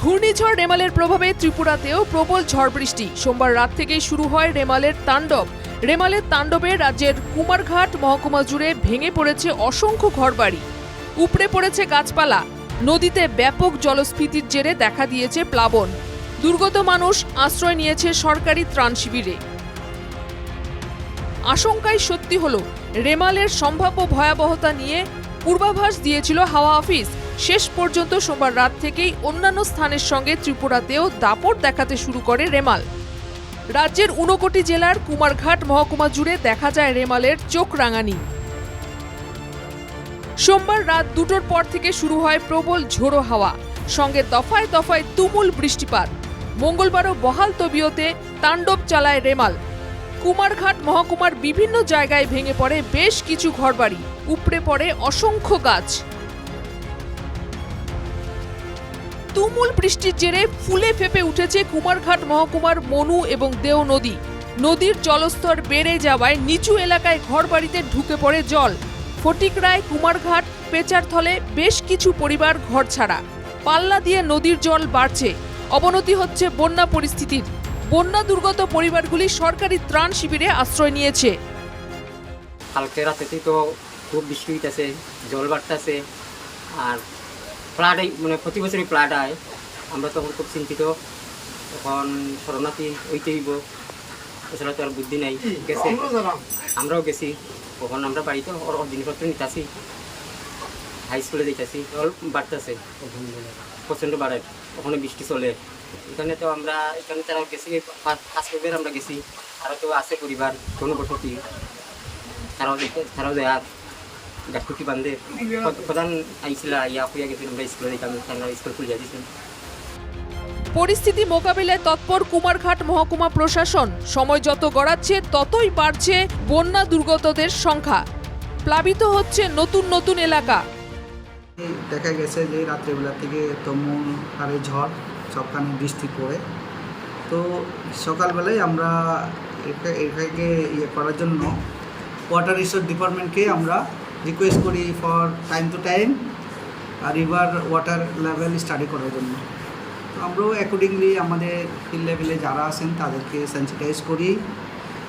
ঘূর্ণিঝড় রেমালের প্রভাবে ত্রিপুরাতেও প্রবল ঝড় বৃষ্টি। সোমবার রাত থেকেই শুরু হয় রেমালের তাণ্ডব। রেমালের তাণ্ডবে রাজ্যের কুমারঘাট মহকুমা জুড়ে ভেঙে পড়েছে অসংখ্য ঘরবাড়ি, উপড়ে পড়েছে গাছপালা। নদীতে ব্যাপক জলস্ফীতির জেরে দেখা দিয়েছে প্লাবন। দুর্গত মানুষ আশ্রয় নিয়েছে সরকারি ত্রাণ শিবিরে। আশঙ্কাই সত্যি হলো, রেমালের সম্ভাব্য ভয়াবহতা নিয়ে পূর্বাভাস দিয়েছিল হাওয়া অফিস। শেষ পর্যন্ত সোমবার রাত থেকেই অন্যান্য স্থানের সঙ্গে ত্রিপুরাতেও দাপট দেখাতে শুরু করে রেমাল। রাজ্যের 59 জেলার কুমারঘাট মহকুমা জুড়ে দেখা যায় রেমালের চোখ রাঙানি। সোমবার রাত 2টোর পর থেকে শুরু হয় প্রবল ঝোড়ো হাওয়া, সঙ্গে দফায় দফায় তুমুল বৃষ্টিপাত। মঙ্গলবারও বহাল তবিয়তে তাণ্ডব চালায় রেমাল। কুমারঘাট মহকুমার বিভিন্ন জায়গায় ভেঙে পড়ে বেশ কিছু ঘরবাড়ি, উপড়ে পড়ে অসংখ্য গাছ। তুমুল বৃষ্টির জেরে ফুলে ফেপে উঠেছে কুমারঘাট মহকুমার মনু এবং দেও নদী। নদীর জলস্তর বেড়ে যাওয়ায় নিচু এলাকায় ঘরবাড়িতে ঢুকে পড়ে জল। ফটিকরায়, কুমারঘাট, পেচারথলে বেশ কিছু পরিবার ঘর ছাড়া। পাল্লা দিয়ে নদীর জল বাড়ছে, অবনতি হচ্ছে বন্যা পরিস্থিতির। বন্যা দুর্গত পরিবারগুলি সরকারি ত্রাণ শিবিরে আশ্রয় নিয়েছে। কালকে রাতেতেই তো খুব বৃষ্টি হইতেছে, জল বাড়তেছে, আর ফ্লাড মানে প্রতি বছরই ফ্লাড হয়। আমরা তখন খুব চিন্তিত, তখন শরণার্থী হইতে হইব, এছাড়া তো আর বুদ্ধি নাই। গেছে, আমরাও গেছি, তখন আমরা বাড়িতে জিনিসপত্র নিতেছি, হাই স্কুলে যেতেছি, জল বাড়তেছে, প্রচণ্ড বাড়ে, ওখানে বৃষ্টি চলে। এখানে তো আমরা এখানে তারাও গেছি, ফার্স্ট আমরা গেছি, আরও তো আছে পরিবার জনবসতি, তারাও দেয় গাছকুটি বান্ধে প্রধান আইছিল ইয়া হইয়া গেছিল, আমরা স্কুলে যেতাম, তারা স্কুল খুলিয়া দিয়েছেন। পরিস্থিতি মোকাবিলায় তৎপর কুমারঘাট মহকুমা প্রশাসন। সময় যত গড়াচ্ছে ততই বাড়ছে বন্যা দুর্গতদের সংখ্যা, প্লাবিত হচ্ছে নতুন নতুন এলাকা। দেখা গেছে যে রাত্রেবেলা থেকে তুমুল হারে ঝড়, সবখানে বৃষ্টি পড়ে। তো সকালবেলায় আমরা এটাকে করার জন্য ওয়াটার রিসোর্স ডিপার্টমেন্টকে আমরা রিকোয়েস্ট করি for time to time river water level study করার জন্য। তো আমরাও অ্যাকর্ডিংলি আমাদের ফিল্ড লেভেলে যারা আছেন তাদেরকে সেন্সিটাইজ করি।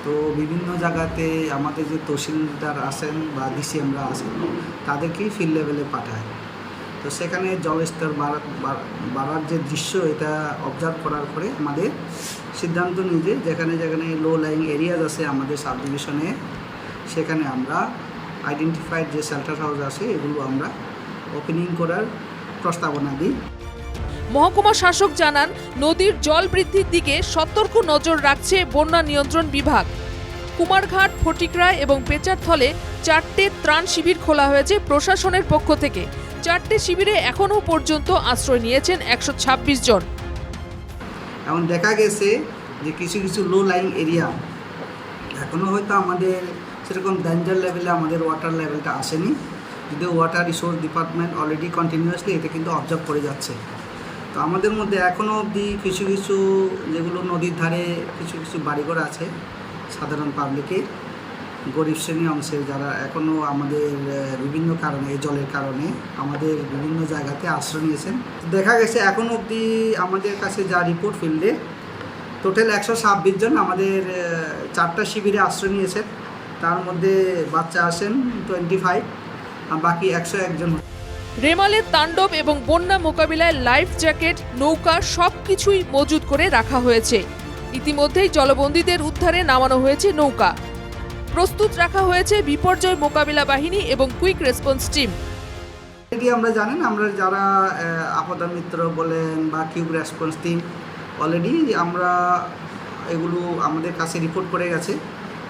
তো বিভিন্ন জায়গাতে আমাদের যে তহসিলদার আছেন বা ডিসি আমরা আছেন তাদেরকেই ফিল্ড লেভেলে পাঠায়। তো সেখানে জলস্তর বাড়ার যে দৃশ্য এটা অবজার্ভ করার পরে আমাদের সিদ্ধান্ত নিই যে যেখানে যেখানে লো লাইং এরিয়াজ আছে আমাদের সাব ডিভিশনে, সেখানে আমরা আইডেন্টিফাইড যে শেল্টার হাউস আছে এগুলো আমরা ওপেনিং করার প্রস্তাবনা দিই। মহকুমা শাসক জানান, নদীর জল বৃদ্ধির দিকে সতর্ক নজর রাখছে বন্যা নিয়ন্ত্রণ বিভাগ। কুমারঘাট, ফটিকরায় এবং পেচারথলে 4টে ত্রাণ শিবির খোলা হয়েছে প্রশাসনের পক্ষ থেকে। 4টে শিবিরে এখনও পর্যন্ত আশ্রয় নিয়েছেন 126 জন। এমন দেখা গেছে যে কিছু কিছু লো লাইং এরিয়া এখনও হয়তো আমাদের সেরকম ডেঞ্জার লেভেলে আমাদের ওয়াটার লেভেলটা আসেনি, যদিও water resource department already continuously এটা কিন্তু অবজার্ভ করে যাচ্ছে। তো আমাদের মধ্যে এখনও অবধি কিছু কিছু যেগুলো নদীর ধারে কিছু কিছু বাড়িঘর আছে সাধারণ পাবলিকের, গরিব শ্রেণী অংশের, যারা এখনও আমাদের বিভিন্ন কারণে এই জলের কারণে আমাদের বিভিন্ন জায়গাতে আশ্রয় নিয়েছেন। দেখা গেছে এখন অবধি আমাদের কাছে যা রিপোর্ট ফিল্ডে টোটাল 126 জন আমাদের 4টা শিবিরে আশ্রয় নিয়েছেন। তার মধ্যে বাচ্চা আছেন 25 আর বাকি 101 জন। রেমালের তাণ্ডব এবং বন্যা মোকাবিলায় লাইফ জ্যাকেট, নৌকা সবকিছুই মজুত করে রাখা হয়েছে। ইতিমধ্যেই জলবন্দীদের উদ্ধারে নামানো হয়েছে নৌকা। প্রস্তুত রাখা হয়েছে বিপর্যয় মোকাবিলা বাহিনী এবং কুইক রেসপন্স টিম। এটি আমরা জানেন, আমরা যারা আপদা মিত্র বলেন বা কিউক রেসপন্স টিম অলরেডি আমরা এগুলো আমাদের কাছে রিপোর্ট করে গেছে।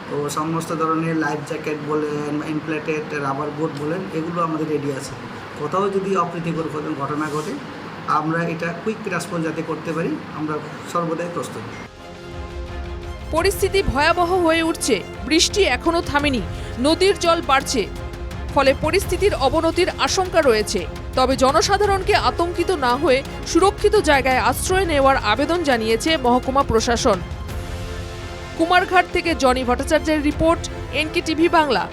তো সমস্ত ধরনের লাইফ জ্যাকেট বলেন, ইনফ্লেটেড রাবার বোট বলেন, এগুলো আমাদের রেডি আছে। কোথাও যদি অপ্রীতিকর ঘটনা ঘটে আমরা এটা কুইক রেসপন্স যাতে করতে পারি, আমরা সর্বদাই প্রস্তুত। পরিস্থিতি ভয়াবহ হয়ে উঠছে, বৃষ্টি এখনো থামেনি, নদীর জল বাড়ছে, ফলে পরিস্থিতির অবনতির আশঙ্কা রয়েছে। তবে জনসাধারণকে আতঙ্কিত না হয়ে সুরক্ষিত জায়গায় আশ্রয় নেওয়ার আবেদন জানিয়েছে মহকুমা প্রশাসন। কুমারঘাট থেকে জনি ভট্টাচার্যের রিপোর্ট, NK টিভি বাংলা।